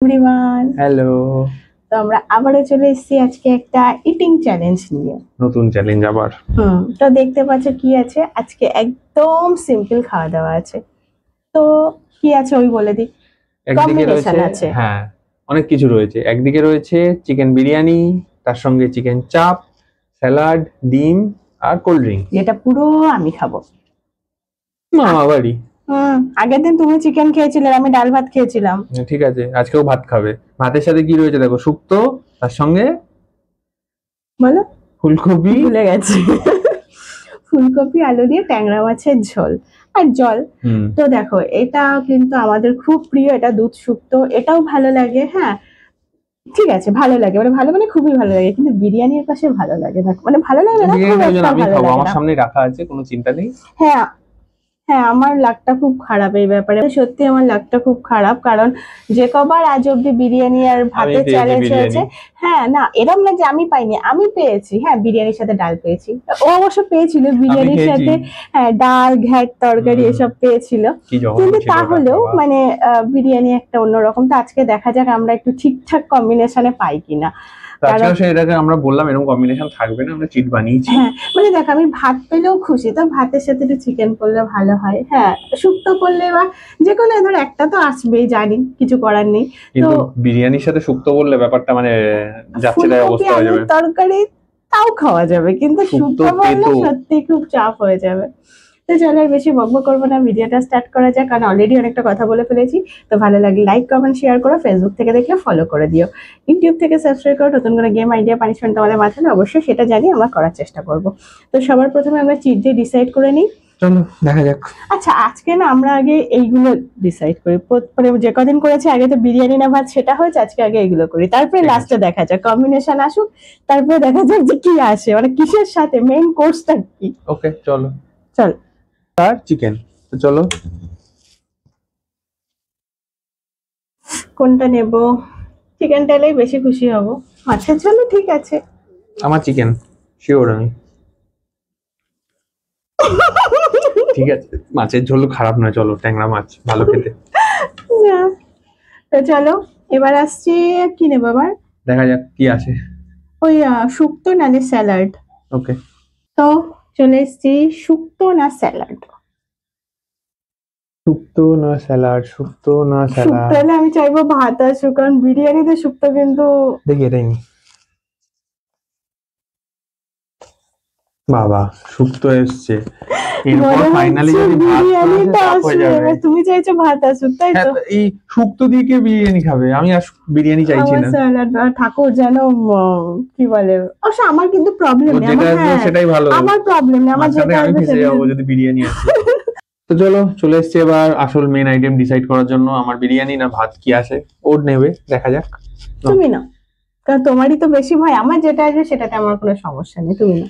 Everyone, hello. তো আমরা আবারও চলে এসেছি আজকে একটা ইটিং চ্যালেঞ্জ নিয়ে। নতুন চ্যালেঞ্জ আবার। তো দেখতে পাচ্ছ কি আছে আজকে, একদম সিম্পল খাওয়া দাওয়া আছে। তো কি আছে ওই বলে দিই। একদিকে কম্বিনেশন রয়েছে, আছে। হ্যাঁ, অনেক কিছু রয়েছে। একদিকে রয়েছে চিকেন বিরিয়ানি, তার সঙ্গে চিকেন চাপ, স্যালাড, ডিম আর কোল্ড ড্রিঙ্ক। যেটা পুরো আমি খাবো। মামা বাড়ি। আগের দিন তুমি চিকেন খেয়েছিলে আর আমি ডাল ভাত খেয়েছিলাম। ঠিক আছে, আজকেও ভাত খাবে। ভাতের সাথে কি রয়েছে দেখো, শুক্তো, তার সঙ্গে বলো। ফুলকপি। ভুলে গেছি। ফুলকপি আলু দিয়ে ট্যাংরা মাছের ঝোল আর জল। তো দেখো, এটা কিন্তু আমাদের খুব প্রিয়, এটা দুধ শুক্তো, এটাও ভালো লাগে। হ্যাঁ, ঠিক আছে, ভালো লাগে, মানে ভালো মানে খুবই ভালো লাগে, কিন্তু বিরিয়ানির পাশে ভালো লাগে না, মানে ভালো লাগে না, খুব বিরিয়ানিটা একটা আমি ভালো খাবো, লাগে আমার না। সামনে রাখা আছে, কোনো চিন্তা নেই। হ্যাঁ, হ্যাঁ, আমার লাকটা খুব খারাপ এই ব্যাপারে, সত্যি আমার লাকটা খুব খারাপ, কারণ যে কবার আজ অব্দি বিরিয়ানি আর আমি ভাতের পেয়েছি চ্যালেঞ্জ হয়েছে। বিরিয়ানি। হ্যাঁ, না এরম না যে আমি পাইনি, আমি পেয়েছি। হ্যাঁ, বিরিয়ানির সাথে ডাল পেয়েছি, ও অবশ্য পেয়েছিল আমি বিরিয়ানির খেয়েছি। সাথে। হ্যাঁ, ডাল, ঘ্যাট, তরকারি এসব পেয়েছিল। কি জঘন্য কিন্তু ছিল ওটা, তাহলেও বাবা। মানে বিরিয়ানি একটা অন্যরকম। তো আজকে দেখা যাক আমরা একটু ঠিকঠাক কম্বিনেশনে পাই কিনা। কারণ আজকেও সেটাকে আমরা বললাম এরকম কম্বিনেশন থাকবে না, আমরা চিট বানিয়েছি। হ্যাঁ, মানে দেখ, আমি ভাত পেলেও খুশি, তো ভাতের সাথে একটু চিকেন করলে ভালো হয়। হ্যাঁ, শুক্তো করলে বা যে কোনো ধর একটা তো আসবেই, জানি, কিছু করার নেই। তো কিন্তু বিরিয়ানির সাথে শুক্তো বললে ব্যাপারটা মানে যাচ্ছে তাই ফুলকপি অবস্থা হয়ে আলুর যাবে। তরকারি তাও খাওয়া যাবে, কিন্তু শুক্তো শুক্তো বললে তেতো। সত্যি খুব চাপ হয়ে যাবে। তো চলো আর বেশি বকবক করবো না, ভিডিওটা স্টার্ট করা যাক, কারণ অলরেডি অনেকটা কথা বলে ফেলেছি। তো ভালো লাগলে লাইক, কমেন্ট, শেয়ার করো, ফেসবুক থেকে দেখলে ফলো করে দিও, ইউটিউব থেকে সাবস্ক্রাইব করো। নতুন করে গেম আইডিয়া, পানিশমেন্ট তোমাদের মাথায় হলে অবশ্যই সেটা জানি, আমরা করার চেষ্টা করব। তো সবার প্রথমে আমরা চিট দিয়ে ডিসাইড করে নিই। চলো দেখা যাক। আচ্ছা, আজকে না আমরা আগে এইগুলো ডিসাইড করি, মানে যে কদিন করেছি আগে তো বিরিয়ানি না ভাত সেটা হয়েছে, আজকে আগে এগুলো করি, তারপরে ঠিক লাস্টে আছে। দেখা যাক কম্বিনেশন আসুক, তারপরে দেখা যাক যে কি আসে, মানে কিসের সাথে মেইন কোর্সটা কি। ওকে চলো। চল। আর চিকেন, তো চলো। কোনটা নেব? চিকেনটা এলেই বেশি খুশি হব, মাছের ঝোলও ঠিক আছে। আমার চিকেন শিওর আমি। ঠিক আছে, মাছের ঝোল খারাপ নয়, চলো ট্যাংরা মাছ ভালো খেতে। না, তো চলো, এবার আসছি, কি নেবো আবার। দেখা যাক কি আছে। ওই শুক্তো নালে স্যালাড। ওকে। তো চলে এসছি, শুক্তো না স্যালাড। শুক্তো না স্যালাড, শুক্তো না শুক্তো স্যালাড। হলে আমি চাইবো ভাত আসুক, কারণ বিরিয়ানিতে শুক্তো কিন্তু দেখি এটাই নি। বাবা, শুক্তো এসছে। এরপর মনে ফাইনালি হচ্ছে যদি ভাত না আসে বিরিয়ানিটা চাপ হয়ে আসবে, যাবে। এবার তুমি চাইছো ভাত আসুক, তাই হ্যাঁ, তো। তো এই শুক্তো দিয়ে কে বিরিয়ানি খাবে? আমি আর বিরিয়ানি চাইছি আমার না। স্যালাড ঠাকুর যেন কি বলে, অবশ্য আমার কিন্তু প্রবলেম ও নেই, যেটা আমার, আসবে হ্যাঁ, সেটাই ভালো। আমার প্রবলেম নেই, আমার মাঝখানে যেটা আমি আসবে ফেসে সেটা। যাবো যদি বিরিয়ানি আসে। তো চলো, চলে এসছি এবার আসল মেন আইটেম ডিসাইড করার জন্য। আমার বিরিয়ানি না ভাত কি আসে, ওর নেবে, দেখা যাক। নাও। তুমি না, কারণ তোমারই তো বেশি ভয়, আমার যেটা আসবে সেটাতে আমার কোনো সমস্যা নেই, তুমি না।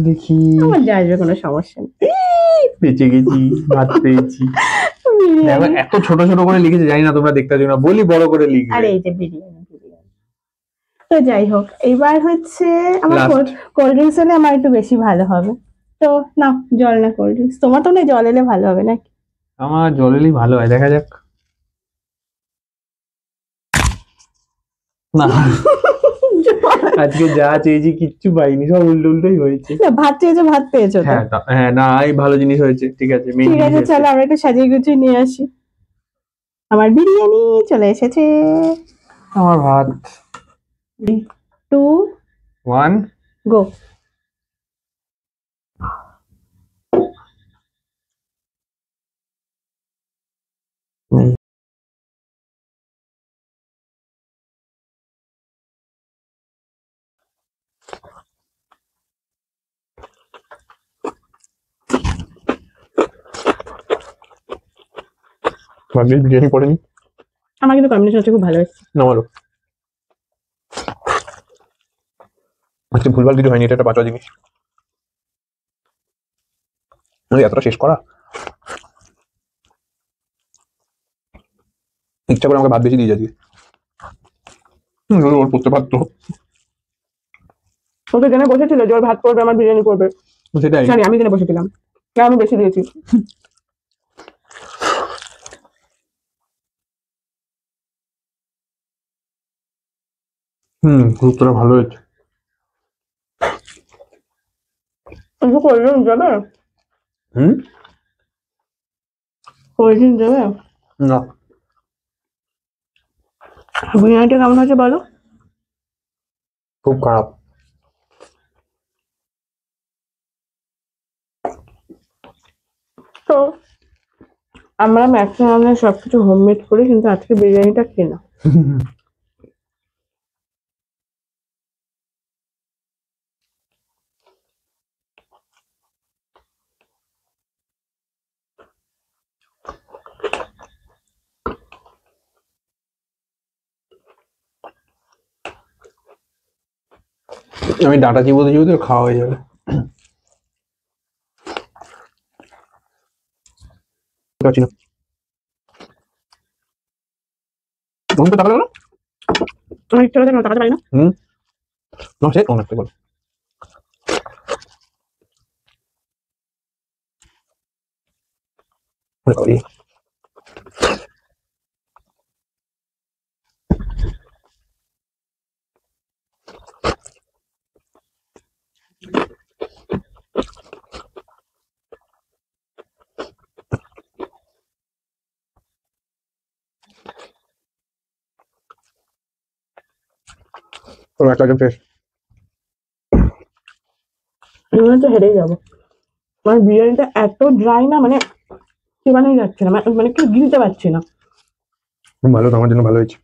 দেখি। আমার যা আসবে কোনো সমস্যা নেই। বেঁচে গেছি, ভাত পেয়েছি। দেখো বিরিয়ানি। এত ছোট ছোট করে লিখেছে, জানি না তোমরা দেখতে পাচ্ছ না, বলি বড় করে লিখবে। আরে এই যে বিরিয়ানি, বিরিয়ানি। তো যাই হোক, এইবার হচ্ছে আমার লাস্ট। কোল্ড ড্রিঙ্কস হলে আমার একটু বেশি ভালো হবে। তো না, জল না কোল্ড ড্রিঙ্কস, তোমার তো না জল এলে ভালো হবে নাকি। আমার জল এলেই ভালো হয়, দেখা যাক। না, আজকে যা চেয়েছি কিচ্ছু পাইনি, সব উল্টো উল্টোই হয়েছে। না, ভাত চেয়েছো, ভাত পেয়েছো তো। হ্যাঁ হ্যাঁ, না এই ভালো জিনিস হয়েছে, ঠিক আছে, মেইন ঠিক জিনিস আছে, এসেছে। চলো আমরা একটু সাজিয়ে গুছিয়ে নিয়ে আসি। আমার বিরিয়ানি চলে এসেছে। আমার ভাত। 2, ওয়ান। গো। ভাবছি বিরিয়ানি পড়েনি। আমার কিন্তু কম্বিনেশন হচ্ছে খুব ভালো হয়েছে। আমারও। আজকে ভুলভাল কিছু হয়নি, এটা একটা বাঁচা জিনিস। এতটা শেষ করা, ইচ্ছা করে আমাকে ভাত বেশি দিয়ে যাচ্ছি। ওর করতে পারতো। ওকে জেনে বসেছিল যে ওর ভাত করবে, আমার বিরিয়ানি করবে। সেটাই। সরি, আমি জেনে বসেছিলাম, আমি বেশি দিয়েছি। গুরুত্বটা ভালো হয়েছে। একটু কোল্ড ড্রিঙ্ক দেবে? হুম, কোল্ড ড্রিঙ্ক দেবে? না বিরিয়ানিটা কেমন হয়েছে বলো? খুব খারাপ। তো আমরা ম্যাক্সিমাম সবকিছু হোমমেড করি, কিন্তু আজকে বিরিয়ানিটা কেনা। আমি ডাটা চিবোতে চিবোতে খাওয়া হয়ে যাবে। পাচ্ছি না। অনেক টাকা লাগলো না? আমার ইচ্ছা করে টাকাতে পারি না। না সে অনেক টাকা। তোর একটা শেষ। আমি তো হেরেই যাবো। মানে বিরিয়ানিটা এত ড্রাই না, মানে চিবানোই যাচ্ছে না, মানে কি গিলতে পারছি না। ভালো, তো আমার জন্য ভালো হয়েছে।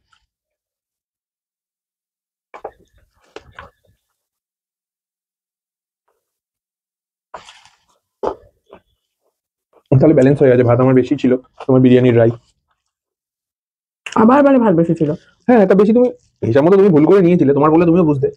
তাহলে ব্যালেন্স হয়ে গেছে, ভাত আমার বেশি ছিল, তোমার বিরিয়ানি ড্রাই। আবার মানে ভাত বেশি ছিল। হ্যাঁ, এটা বেশি তুমি হিসাব মতো তুমি ভুল করে নিয়েছিলে, তোমার বলে তুমিও বুঝতে।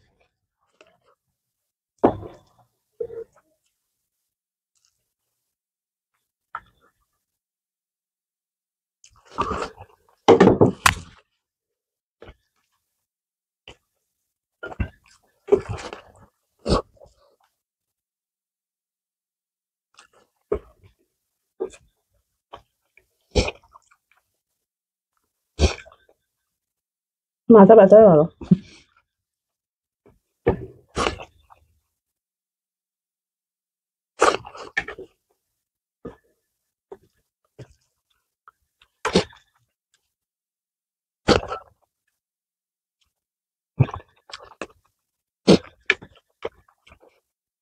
মাথা ব্যথা হয়ে গেল।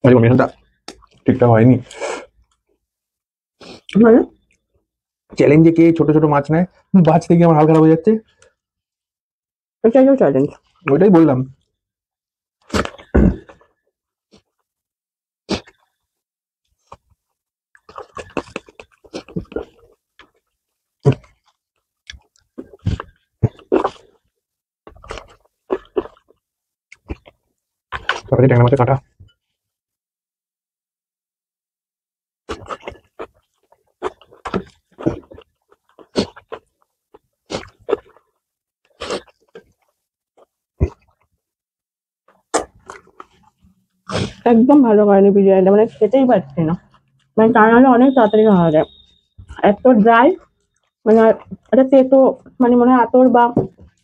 আরে কম্বিনেশনটা ঠিকঠাক হয়নি। মানে চ্যালেঞ্জে কে ছোট ছোট মাছ নেয়, বাঁচতে গিয়ে আমার হাল খারাপ হয়ে যাচ্ছে। এটাই তো চ্যালেঞ্জ। ওইটাই বললাম। তারপরে ট্যাংরা মাছের কাঁটা। একদম ভালো করেনি বিরিয়ানিটা, মানে খেতেই পারছি না। মানে তা নাহলে অনেক তাড়াতাড়ি খাওয়া যায়। এত ড্রাই, মানে এটা তেতো, মানে মনে হয় আতর বা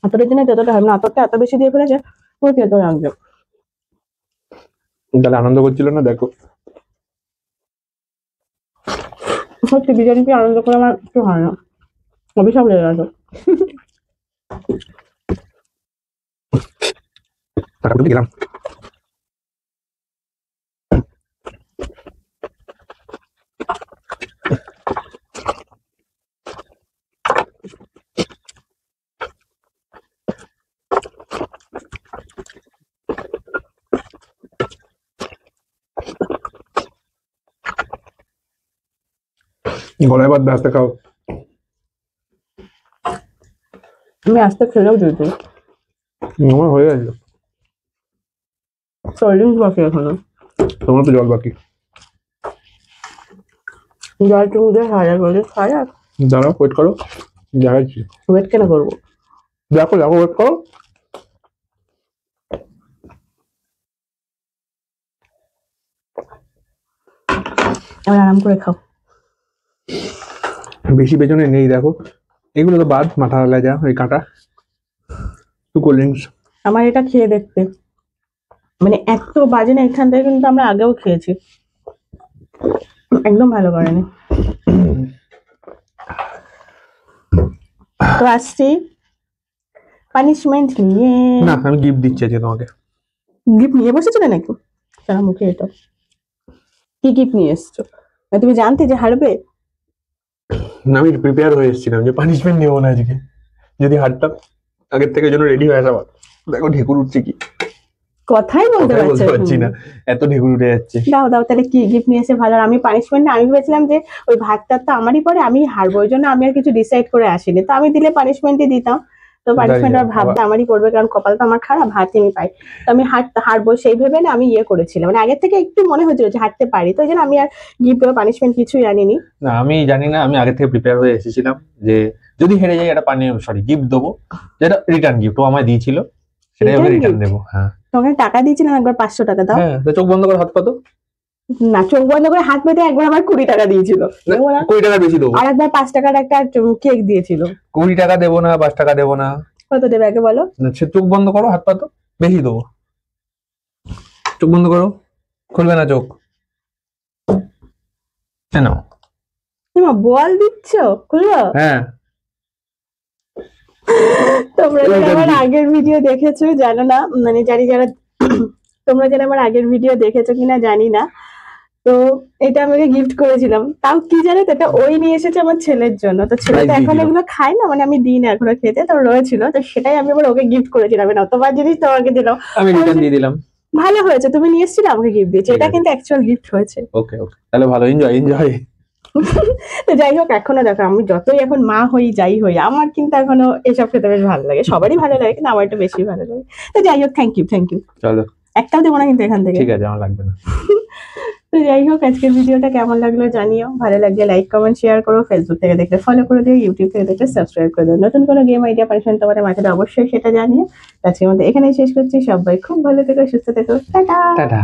আতরের জন্য তেতোটা হয় না, আতরটা এত বেশি দিয়ে ফেলেছে পুরো তেতো লাগছে। তাহলে আনন্দ করছিল না, দেখো। সত্যি বিরিয়ানি কি আনন্দ করে আমার একটু হয় না, অভিশাপ লেগে গেছে। টাকা তুলে গেলাম। গলায় বাদ আস্তে খাও। আমি আস্তে খেলেও দিতে আমার হয়ে গেছে। কোল্ড ড্রিঙ্কস বাকি এখনো। তোমার তো জল বাকি। জল টুকু দিয়ে খাওয়া যায়, কোল্ড ড্রিঙ্কস খাওয়া যায়? দাঁড়াও, ওয়েট করো, দেখাচ্ছি। ওয়েট কেন করবো? দেখো দেখো, ওয়েট করো। এবার আরাম করে খাও। বেশি পেছনে নেই, দেখো এগুলো তো বাদ, মাথা লাগা ওই কাঁটা। একটু কোল্ড ড্রিঙ্কস। আমার এটা খেয়ে দেখতে, মানে এত বাজে না, এখান থেকে কিন্তু আমরা আগেও খেয়েছি, একদম ভালো করেনি। তো আসছি পানিশমেন্ট নিয়ে। না আমি গিফট দিচ্ছি আজকে তোমাকে। গিফট নিয়ে বসেছিলে নাকি? সারা মুখে এটা কি গিফট নিয়ে এসছো? তুমি জানতে যে হারবে? না আমি প্রিপেয়ার হয়ে এসেছিলাম যে পানিশমেন্ট নেবো না আজকে, যদি হারতাম আগের থেকে জন্য রেডি হয়ে আসা ভালো। দেখো ঢেকুর উঠছে কি, কথাই বলতে কথাই বলতে পারছি পারছি না, এত ঢেকুর উঠে যাচ্ছে। দাও দাও তাহলে কি গিফট নিয়ে এসে ভালো। আর আমি পানিশমেন্ট না, আমি ভেবেছিলাম যে ওই ভাতটা তো আমারই পরে, আমি হারবো, ওই জন্য আমি আর কিছু ডিসাইড করে আসিনি। তো আমি দিলে পানিশমেন্টই দিতাম, তো পানিশমেন্ট আর ভাবটা আমারই পড়বে, কারণ কপাল তো আমার খারাপ, হাতই আমি পাই। তো আমি হারবো সেই ভেবে না আমি ইয়ে করেছিলাম, মানে আগের থেকে একটু মনে হচ্ছিল যে হারতে পারি, তো ওই জন্য আমি আর গিফট বা পানিশমেন্ট কিছুই আনিনি। না আমি জানি না, আমি আগে থেকে প্রিপেয়ার হয়ে এসেছিলাম যে যদি হেরে যাই একটা গিফট দেবো, যেটা রিটার্ন গিফট ও আমায় দিয়েছিল, সেটাই ওকে রিটার্ন দেবো। হ্যাঁ তোমাকে টাকা দিয়েছিলাম একবার 500 টাকা দাও। হ্যাঁ, তো চোখ বন্ধ করে হাত পাতো। না, চোখ বন্ধ করে হাত পেতে একবার আমার 20 টাকা দিয়েছিল, 20 টাকা বেশি দেবো। আর একবার 5 টাকার একটা কেক দিয়েছিল। 20 টাকা দেবো না, 5 টাকা দেবো না। কত দেবে আগে বলো? সে চোখ বন্ধ করো, হাত পাতো, বেশি দেবো। চোখ বন্ধ করো, খুলবে না চোখ। কেন তোমার বল দিচ্ছ, খুলবো? হ্যাঁ তোমরা যারা আমার আগের ভিডিও দেখেছো জানো না, মানে জানি যারা তোমরা যারা আমার আগের ভিডিও দেখেছো কিনা জানি না, তো এটা আমাকে গিফট করেছিলাম। তাও কি জানো তো, এটা ওই নিয়ে এসেছে আমার ছেলের জন্য। তো ছেলে তো এখন এগুলো খায় না, মানে আমি দিই না এখনো খেতে, তো রয়েছিল, তো সেটাই আমি আবার ওকে গিফট করেছিলাম। অতবার জিনিস তোমাকে দিলাম, আমি রিটার্ন দিয়ে দিলাম। ভালো হয়েছে, তুমি নিয়ে এসেছিলে আমাকে গিফট দিয়েছো, এটা কিন্তু অ্যাকচুয়াল গিফট হয়েছে। ওকে ওকে, তাহলে ভালো, এনজয় এনজয়। তো যাই হোক, এখনো দেখো আমি যতই এখন মা হই যাই হই, আমার কিন্তু এখনো এসব খেতে বেশ ভালো লাগে, সবারই ভালো লাগে কিন্তু আমার একটু বেশি ভালো লাগে। তো যাই হোক, থ্যাংক ইউ। চলো, একটাও দেবো না কিন্তু এখান থেকে, ঠিক আছে, আমার লাগবে না। তো যাই হোক, আজকের ভিডিওটা কেমন লাগলো জানিও, ভালো লাগলে লাইক কমেন্ট শেয়ার করো, ফেসবুক থেকে দেখলে ফলো করে দিও, ইউটিউব থেকে দেখলে সাবস্ক্রাইব করে দিও। নতুন কোনো গেম আইডিয়া পারেন তোমাদের মাঝে অবশ্যই সেটা জানিও। আজকের মধ্যে এখানেই শেষ করছি, সবাই খুব ভালো থেকো, সুস্থ থেকো, টাটা।